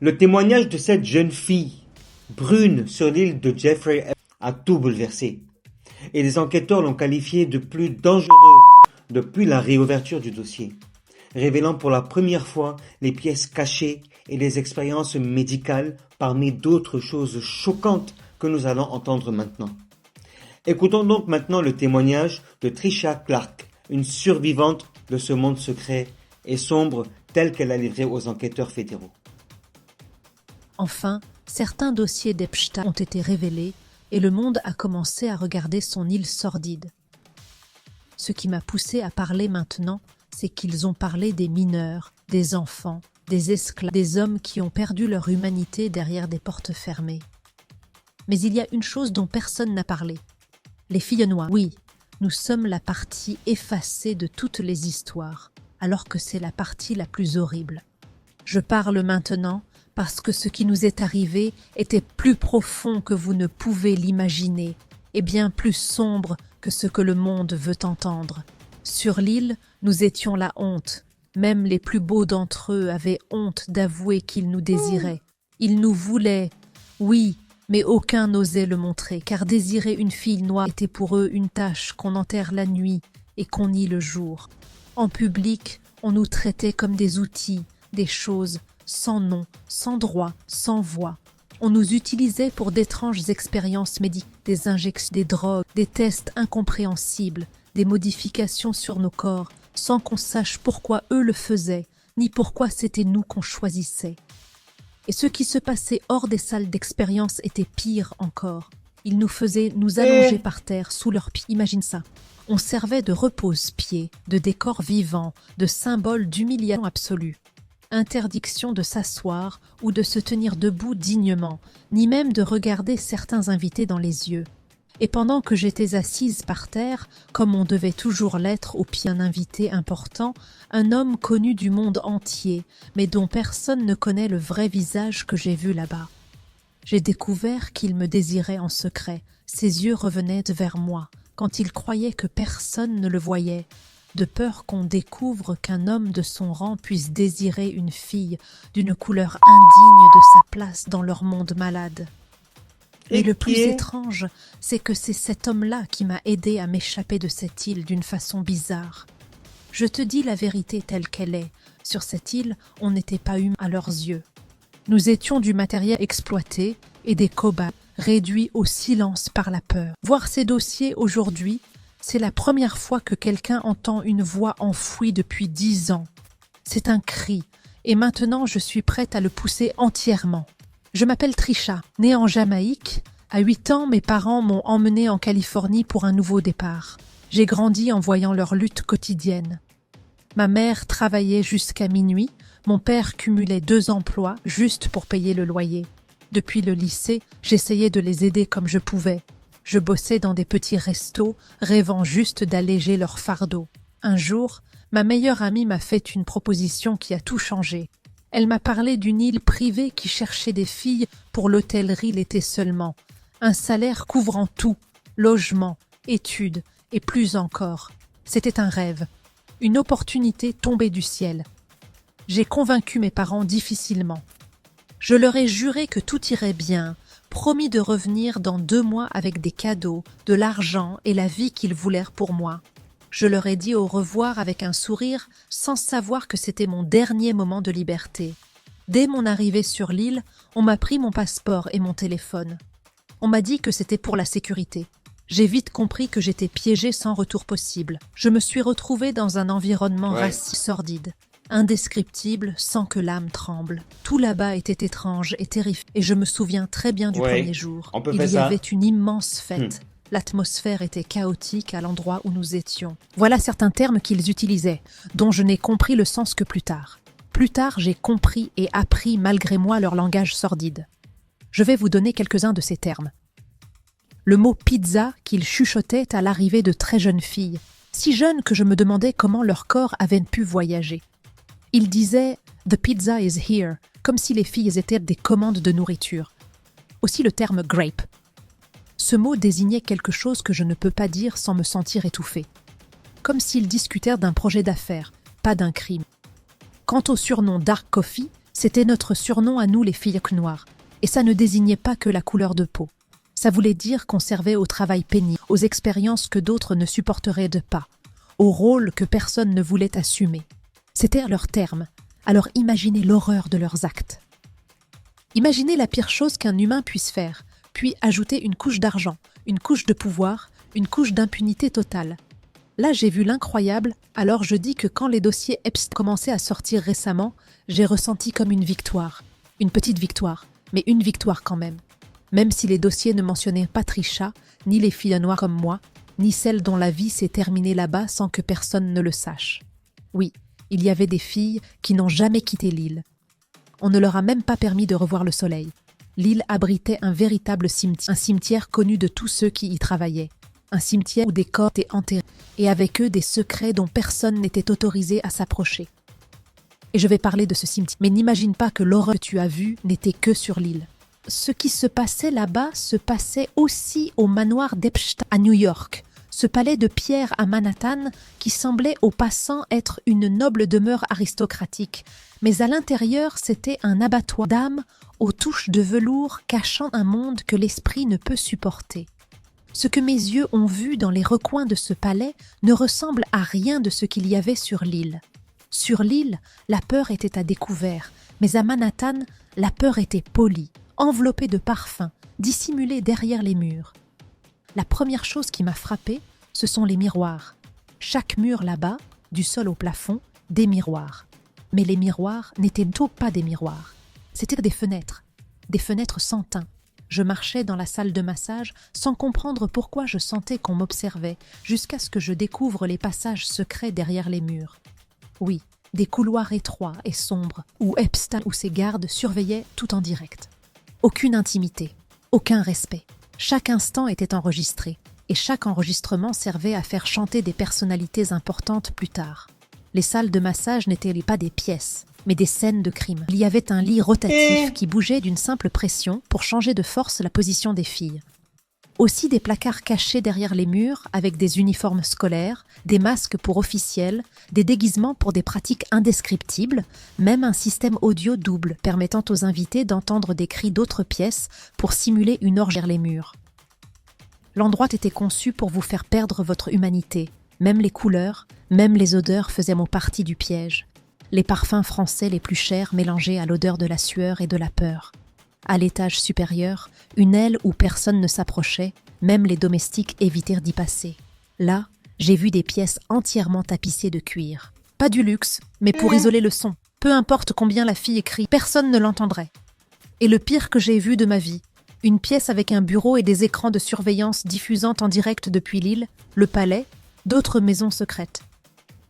Le témoignage de cette jeune fille, brune sur l'île de Jeffrey Epstein, a tout bouleversé, et les enquêteurs l'ont qualifié de plus dangereux depuis la réouverture du dossier, révélant pour la première fois les pièces cachées et les expériences médicales parmi d'autres choses choquantes que nous allons entendre maintenant. Écoutons donc maintenant le témoignage de Tricia Clark, une survivante de ce monde secret et sombre tel qu'elle a livré aux enquêteurs fédéraux. Enfin, certains dossiers d'Epstein ont été révélés et le monde a commencé à regarder son île sordide. Ce qui m'a poussé à parler maintenant, c'est qu'ils ont parlé des mineurs, des enfants, des esclaves, des hommes qui ont perdu leur humanité derrière des portes fermées. Mais il y a une chose dont personne n'a parlé. Les filles noires, oui, nous sommes la partie effacée de toutes les histoires, alors que c'est la partie la plus horrible. Je parle maintenant parce que ce qui nous est arrivé était plus profond que vous ne pouvez l'imaginer, et bien plus sombre que ce que le monde veut entendre. Sur l'île, nous étions la honte. Même les plus beaux d'entre eux avaient honte d'avouer qu'ils nous désiraient. Ils nous voulaient, oui, mais aucun n'osait le montrer, car désirer une fille noire était pour eux une tâche qu'on enterre la nuit et qu'on nie le jour. En public, on nous traitait comme des outils, des choses, sans nom, sans droit, sans voix. On nous utilisait pour d'étranges expériences médicales, des injections, des drogues, des tests incompréhensibles, des modifications sur nos corps, sans qu'on sache pourquoi eux le faisaient, ni pourquoi c'était nous qu'on choisissait. Et ce qui se passait hors des salles d'expérience était pire encore. Ils nous faisaient nous allonger par terre sous leurs pieds. Imagine ça. On servait de repose-pied, de décor vivant, de symbole d'humiliation absolue. Interdiction de s'asseoir ou de se tenir debout dignement, ni même de regarder certains invités dans les yeux. Et pendant que j'étais assise par terre, comme on devait toujours l'être au pied d'un invité important, un homme connu du monde entier, mais dont personne ne connaît le vrai visage que j'ai vu là-bas. J'ai découvert qu'il me désirait en secret. Ses yeux revenaient vers moi, quand il croyait que personne ne le voyait, de peur qu'on découvre qu'un homme de son rang puisse désirer une fille d'une couleur indigne de sa place dans leur monde malade. Et le plus étrange, c'est que c'est cet homme-là qui m'a aidé à m'échapper de cette île d'une façon bizarre. Je te dis la vérité telle qu'elle est. Sur cette île, on n'était pas humains à leurs yeux. Nous étions du matériel exploité et des cobayes, réduits au silence par la peur. Voir ces dossiers aujourd'hui, c'est la première fois que quelqu'un entend une voix enfouie depuis 10 ans. C'est un cri, et maintenant je suis prête à le pousser entièrement. Je m'appelle Tricia, née en Jamaïque. À 8 ans, mes parents m'ont emmenée en Californie pour un nouveau départ. J'ai grandi en voyant leur lutte quotidienne. Ma mère travaillait jusqu'à minuit, mon père cumulait 2 emplois juste pour payer le loyer. Depuis le lycée, j'essayais de les aider comme je pouvais. Je bossais dans des petits restos, rêvant juste d'alléger leur fardeau. Un jour, ma meilleure amie m'a fait une proposition qui a tout changé. Elle m'a parlé d'une île privée qui cherchait des filles pour l'hôtellerie l'été seulement. Un salaire couvrant tout, logement, études et plus encore. C'était un rêve, une opportunité tombée du ciel. J'ai convaincu mes parents difficilement. Je leur ai juré que tout irait bien, promis de revenir dans 2 mois avec des cadeaux, de l'argent et la vie qu'ils voulèrent pour moi. Je leur ai dit au revoir avec un sourire, sans savoir que c'était mon dernier moment de liberté. Dès mon arrivée sur l'île, on m'a pris mon passeport et mon téléphone. On m'a dit que c'était pour la sécurité. J'ai vite compris que j'étais piégée sans retour possible. Je me suis retrouvée dans un environnement raciste sordide, indescriptible, sans que l'âme tremble. Tout là-bas était étrange et terrifiant, et je me souviens très bien du premier jour. Il y avait une immense fête. L'atmosphère était chaotique à l'endroit où nous étions. Voilà certains termes qu'ils utilisaient, dont je n'ai compris le sens que plus tard. Plus tard, j'ai compris et appris malgré moi leur langage sordide. Je vais vous donner quelques-uns de ces termes. Le mot pizza qu'ils chuchotaient à l'arrivée de très jeunes filles, si jeunes que je me demandais comment leur corps avait pu voyager. Ils disaient « The pizza is here », comme si les filles étaient des commandes de nourriture. Aussi le terme « grape ». Ce mot désignait quelque chose que je ne peux pas dire sans me sentir étouffée. Comme s'ils discutèrent d'un projet d'affaires, pas d'un crime. Quant au surnom Dark Coffee, C'était notre surnom à nous les filles noires, et ça ne désignait pas que la couleur de peau. Ça voulait dire qu'on servait au travail pénible, aux expériences que d'autres ne supporteraient pas, aux rôles que personne ne voulait assumer. C'était à leur terme, alors imaginez l'horreur de leurs actes. Imaginez la pire chose qu'un humain puisse faire, puis ajouter une couche d'argent, une couche de pouvoir, une couche d'impunité totale. Là, j'ai vu l'incroyable, alors je dis que quand les dossiers Epstein commençaient à sortir récemment, j'ai ressenti comme une victoire. Une petite victoire, mais une victoire quand même. Même si les dossiers ne mentionnaient pas Trisha, ni les filles noires comme moi, ni celles dont la vie s'est terminée là-bas sans que personne ne le sache. Oui, il y avait des filles qui n'ont jamais quitté l'île. On ne leur a même pas permis de revoir le soleil. L'île abritait un véritable cimetière, un cimetière connu de tous ceux qui y travaillaient. Un cimetière où des corps étaient enterrés, et avec eux des secrets dont personne n'était autorisé à s'approcher. Et je vais parler de ce cimetière, mais n'imagine pas que l'horreur que tu as vue n'était que sur l'île. Ce qui se passait là-bas se passait aussi au manoir d'Epstein à New York, ce palais de pierre à Manhattan qui semblait aux passants être une noble demeure aristocratique, mais à l'intérieur c'était un abattoir d'âmes aux touches de velours cachant un monde que l'esprit ne peut supporter. Ce que mes yeux ont vu dans les recoins de ce palais ne ressemble à rien de ce qu'il y avait sur l'île. Sur l'île, la peur était à découvert, mais à Manhattan, la peur était polie, enveloppée de parfums, dissimulée derrière les murs. La première chose qui m'a frappée, ce sont les miroirs. Chaque mur là-bas, du sol au plafond, des miroirs. Mais les miroirs n'étaient pas des miroirs. C'étaient des fenêtres sans teint. Je marchais dans la salle de massage sans comprendre pourquoi je sentais qu'on m'observait, jusqu'à ce que je découvre les passages secrets derrière les murs. Oui, des couloirs étroits et sombres, où Epstein ou ses gardes surveillaient tout en direct. Aucune intimité, aucun respect. Chaque instant était enregistré, et chaque enregistrement servait à faire chanter des personnalités importantes plus tard. Les salles de massage n'étaient pas des pièces, mais des scènes de crime. Il y avait un lit rotatif qui bougeait d'une simple pression pour changer de force la position des filles. Aussi des placards cachés derrière les murs avec des uniformes scolaires, des masques pour officiels, des déguisements pour des pratiques indescriptibles, même un système audio double permettant aux invités d'entendre des cris d'autres pièces pour simuler une orgie derrière les murs. L'endroit était conçu pour vous faire perdre votre humanité. Même les couleurs, même les odeurs faisaient partie du piège. Les parfums français les plus chers mélangés à l'odeur de la sueur et de la peur. À l'étage supérieur, une aile où personne ne s'approchait, même les domestiques évitèrent d'y passer. Là, j'ai vu des pièces entièrement tapissées de cuir. Pas du luxe, mais pour isoler le son. Peu importe combien la fille crie, personne ne l'entendrait. Et le pire que j'ai vu de ma vie, une pièce avec un bureau et des écrans de surveillance diffusant en direct depuis l'île, le palais, d'autres maisons secrètes.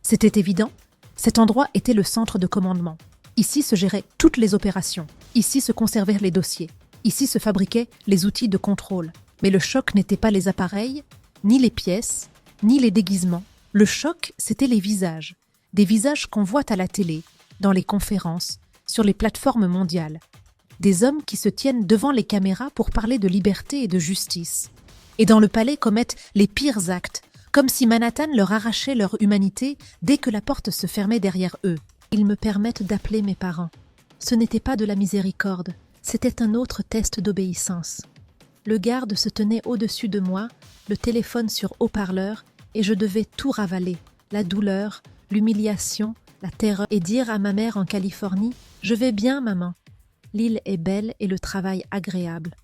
C'était évident, cet endroit était le centre de commandement. Ici se géraient toutes les opérations. Ici se conservaient les dossiers. Ici se fabriquaient les outils de contrôle. Mais le choc n'était pas les appareils, ni les pièces, ni les déguisements. Le choc, c'était les visages. Des visages qu'on voit à la télé, dans les conférences, sur les plateformes mondiales. Des hommes qui se tiennent devant les caméras pour parler de liberté et de justice. Et dans le palais commettent les pires actes, comme si Manhattan leur arrachait leur humanité dès que la porte se fermait derrière eux. Ils me permettent d'appeler mes parents. Ce n'était pas de la miséricorde, c'était un autre test d'obéissance. Le garde se tenait au-dessus de moi, le téléphone sur haut-parleur, et je devais tout ravaler, la douleur, l'humiliation, la terreur, et dire à ma mère en Californie « Je vais bien, maman. L'île est belle et le travail agréable. »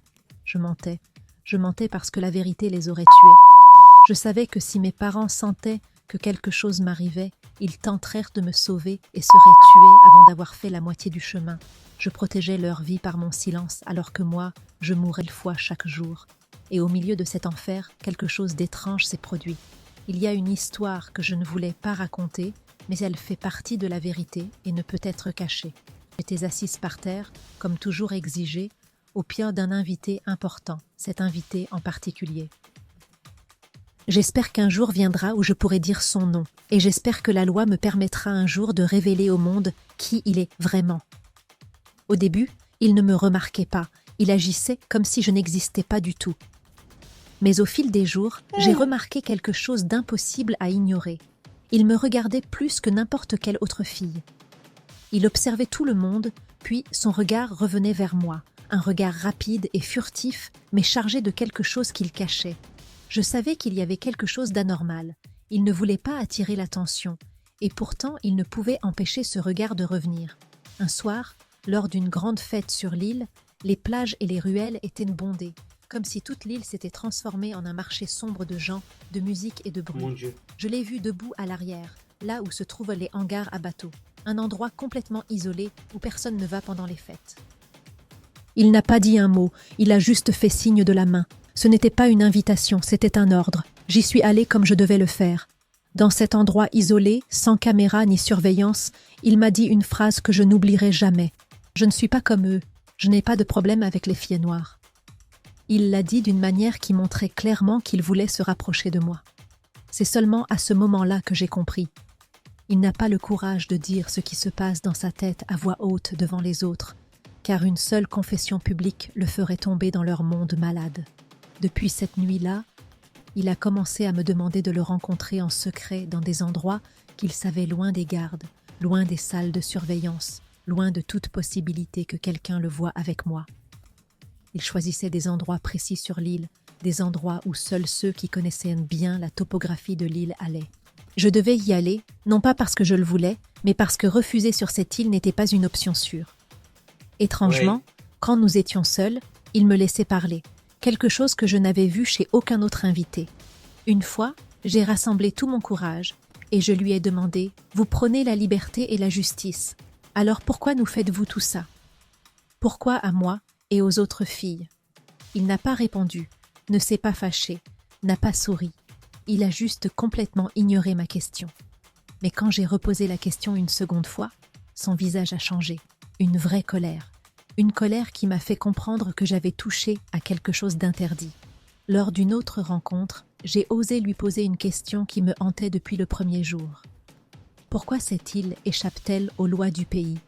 Je mentais parce que la vérité les aurait tués. Je savais que si mes parents sentaient que quelque chose m'arrivait, ils tentèrent de me sauver et seraient tués avant d'avoir fait la moitié du chemin. Je protégeais leur vie par mon silence, alors que moi, je mourais 1000 fois chaque jour. Et au milieu de cet enfer, quelque chose d'étrange s'est produit. Il y a une histoire que je ne voulais pas raconter, mais elle fait partie de la vérité et ne peut être cachée. J'étais assise par terre, comme toujours exigé, au pied d'un invité important, cet invité en particulier. J'espère qu'un jour viendra où je pourrai dire son nom, et j'espère que la loi me permettra un jour de révéler au monde qui il est vraiment. Au début, il ne me remarquait pas, il agissait comme si je n'existais pas du tout. Mais au fil des jours, j'ai remarqué quelque chose d'impossible à ignorer. Il me regardait plus que n'importe quelle autre fille. Il observait tout le monde, Puis son regard revenait vers moi, un regard rapide et furtif, mais chargé de quelque chose qu'il cachait. Je savais qu'il y avait quelque chose d'anormal. Il ne voulait pas attirer l'attention, et pourtant il ne pouvait empêcher ce regard de revenir. Un soir, lors d'une grande fête sur l'île, les plages et les ruelles étaient bondées, comme si toute l'île s'était transformée en un marché sombre de gens, de musique et de bruit. Mon Dieu. Je l'ai vu debout à l'arrière, là où se trouvent les hangars à bateaux, un endroit complètement isolé où personne ne va pendant les fêtes. Il n'a pas dit un mot, il a juste fait signe de la main. Ce n'était pas une invitation, c'était un ordre. J'y suis allée comme je devais le faire. Dans cet endroit isolé, sans caméra ni surveillance, il m'a dit une phrase que je n'oublierai jamais. Je ne suis pas comme eux, je n'ai pas de problème avec les filles noires. Il l'a dit d'une manière qui montrait clairement qu'il voulait se rapprocher de moi. C'est seulement à ce moment-là que j'ai compris. Il n'a pas le courage de dire ce qui se passe dans sa tête à voix haute devant les autres, car une seule confession publique le ferait tomber dans leur monde malade. Depuis cette nuit-là, il a commencé à me demander de le rencontrer en secret dans des endroits qu'il savait loin des gardes, loin des salles de surveillance, loin de toute possibilité que quelqu'un le voie avec moi. Il choisissait des endroits précis sur l'île, des endroits où seuls ceux qui connaissaient bien la topographie de l'île allaient. Je devais y aller, non pas parce que je le voulais, mais parce que refuser sur cette île n'était pas une option sûre. Étrangement, quand nous étions seuls, il me laissait parler, quelque chose que je n'avais vu chez aucun autre invité. Une fois, j'ai rassemblé tout mon courage et je lui ai demandé « Vous prenez la liberté et la justice, alors pourquoi nous faites-vous tout ça? Pourquoi à moi et aux autres filles ?» Il n'a pas répondu, ne s'est pas fâché, n'a pas souri. Il a juste complètement ignoré ma question. Mais quand j'ai reposé la question une seconde fois, son visage a changé, une vraie colère. Une colère qui m'a fait comprendre que j'avais touché à quelque chose d'interdit. Lors d'une autre rencontre, j'ai osé lui poser une question qui me hantait depuis le premier jour. Pourquoi cette île échappe-t-elle aux lois du pays?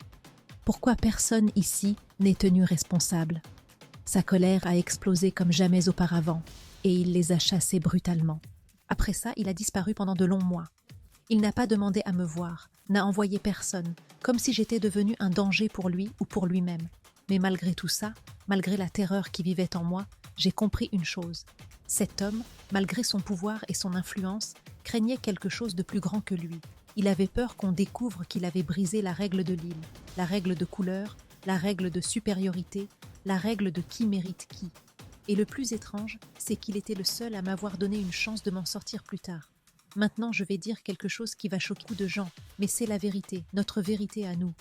Pourquoi personne ici n'est tenu responsable? Sa colère a explosé comme jamais auparavant, et il les a chassés brutalement. Après ça, il a disparu pendant de longs mois. Il n'a pas demandé à me voir, n'a envoyé personne, comme si j'étais devenue un danger pour lui ou pour lui-même. Mais malgré tout ça, malgré la terreur qui vivait en moi, j'ai compris une chose. Cet homme, malgré son pouvoir et son influence, craignait quelque chose de plus grand que lui. Il avait peur qu'on découvre qu'il avait brisé la règle de l'île, la règle de couleur, la règle de supériorité, la règle de qui mérite qui. Et le plus étrange, c'est qu'il était le seul à m'avoir donné une chance de m'en sortir plus tard. Maintenant, je vais dire quelque chose qui va choquer beaucoup de gens, mais c'est la vérité, notre vérité à nous.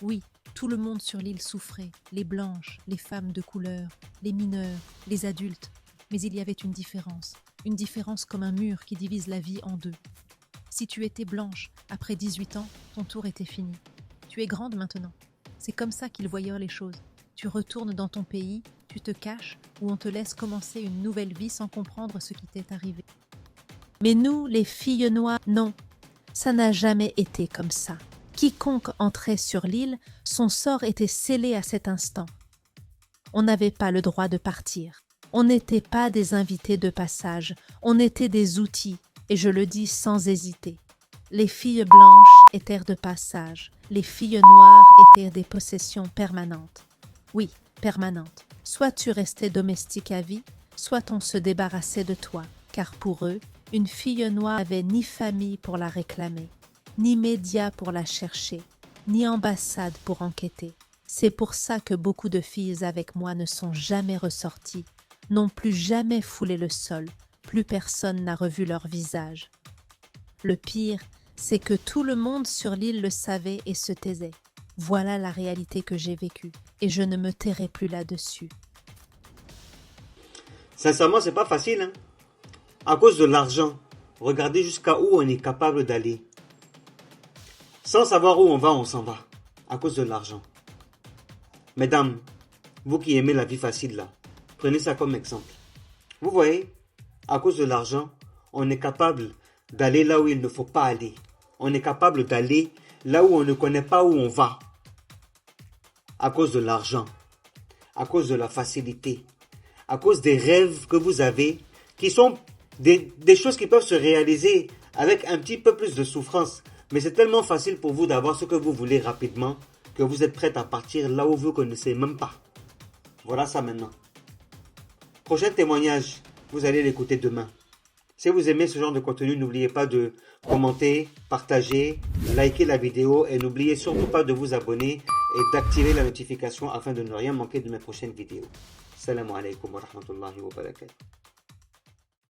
Oui, tout le monde sur l'île souffrait, les blanches, les femmes de couleur, les mineurs, les adultes. Mais il y avait une différence comme un mur qui divise la vie en deux. Si tu étais blanche, après 18 ans, ton tour était fini. Tu es grande maintenant. C'est comme ça qu'ils voyaient les choses. Tu retournes dans ton pays, tu te caches, ou on te laisse commencer une nouvelle vie sans comprendre ce qui t'est arrivé. Mais nous, les filles noires, non, ça n'a jamais été comme ça. Quiconque entrait sur l'île, son sort était scellé à cet instant. On n'avait pas le droit de partir. On n'était pas des invités de passage, on était des outils, et je le dis sans hésiter. Les filles blanches étaient de passage, les filles noires étaient des possessions permanentes. Oui, permanentes. Soit tu restais domestique à vie, soit on se débarrassait de toi, car pour eux, une fille noire n'avait ni famille pour la réclamer, ni médias pour la chercher, ni ambassade pour enquêter. C'est pour ça que beaucoup de filles avec moi ne sont jamais ressorties, n'ont plus jamais foulé le sol, plus personne n'a revu leur visage. Le pire, c'est que tout le monde sur l'île le savait et se taisait. Voilà la réalité que j'ai vécue, et je ne me tairai plus là-dessus. Sincèrement, c'est pas facile, hein. À cause de l'argent, regardez jusqu'à où on est capable d'aller. Sans savoir où on s'en va. À cause de l'argent. Mesdames, vous qui aimez la vie facile là, prenez ça comme exemple. Vous voyez, à cause de l'argent, on est capable d'aller là où il ne faut pas aller. On est capable d'aller là où on ne connaît pas où on va. À cause de l'argent, à cause de la facilité, à cause des rêves que vous avez, qui sont des choses qui peuvent se réaliser avec un petit peu plus de souffrance. Mais c'est tellement facile pour vous d'avoir ce que vous voulez rapidement que vous êtes prête à partir là où vous ne connaissez même pas. Voilà ça maintenant. Prochain témoignage, vous allez l'écouter demain. Si vous aimez ce genre de contenu, n'oubliez pas de commenter, partager, liker la vidéo et n'oubliez surtout pas de vous abonner et d'activer la notification afin de ne rien manquer de mes prochaines vidéos. Salam alaikum wa rahmatullahi wa barakatuh.